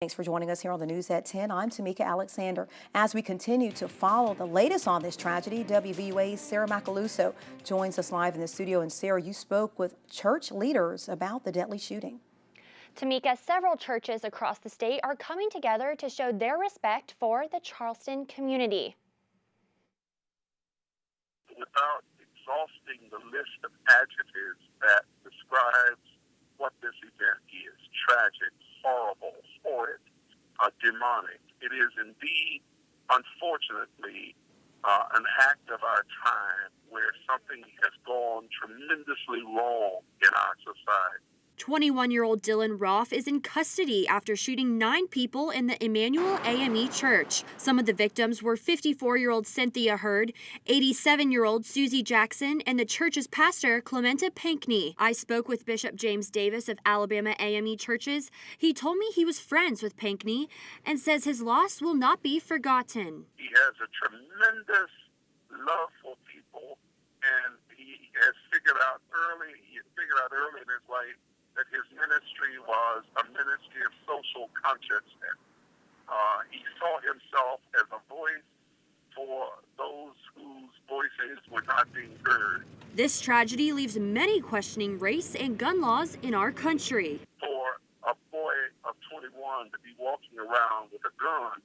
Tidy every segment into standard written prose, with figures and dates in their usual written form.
Thanks for joining us here on the News at 10. I'm Tamika Alexander. As we continue to follow the latest on this tragedy, WVUA's Sarah Macaluso joins us live in the studio. And Sarah, you spoke with church leaders about the deadly shooting. Tamika, several churches across the state are coming together to show their respect for the Charleston community. Without exhausting the list of adjectives that describes what this event is: tragic, horrible, horrid, demonic. It is indeed, unfortunately, an act of our time where something has gone tremendously wrong in our society. 21-year-old Dylan Roth is in custody after shooting 9 people in the Emmanuel AME Church. Some of the victims were 54-year-old Cynthia Hurd, 87-year-old Susie Jackson, and the church's pastor, Clementa Pinkney. I spoke with Bishop James Davis of Alabama AME Churches. He told me he was friends with Pinkney and says his loss will not be forgotten. He has a tremendous love for people, and he has figured out early in his life that his ministry was a ministry of social consciousness. He saw himself as a voice for those whose voices were not being heard. This tragedy leaves many questioning race and gun laws in our country. For a boy of 21 to be walking around with a gun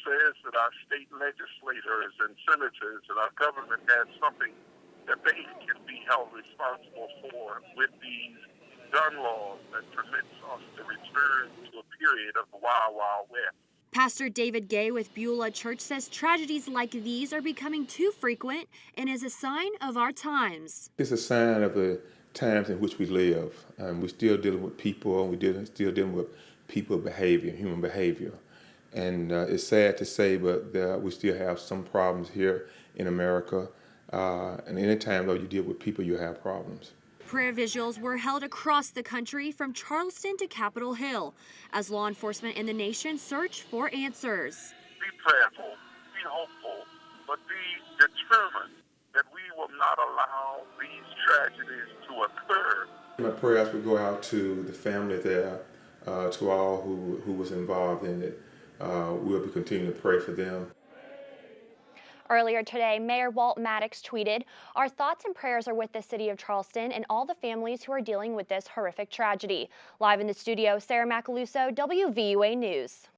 says that our state legislators and senators and our government has something that they can be held responsible for with these gun laws that permits us to return to a period of the Wild Wild West. Pastor David Gay with Beulah Church says tragedies like these are becoming too frequent and is a sign of our times. It's a sign of the times in which we live. We're still dealing with people, and we're still dealing with people behavior, human behavior. And it's sad to say, but we still have some problems here in America. And anytime though you deal with people, you have problems. Prayer vigils were held across the country from Charleston to Capitol Hill as law enforcement in the nation search for answers. Be prayerful, be hopeful, but be determined that we will not allow these tragedies to occur. My prayers would go out to the family there, to all who was involved in it. We'll be continuing to pray for them. Earlier today, Mayor Walt Maddox tweeted, "Our thoughts and prayers are with the city of Charleston and all the families who are dealing with this horrific tragedy." Live in the studio, Sarah Macaluso, WVUA News.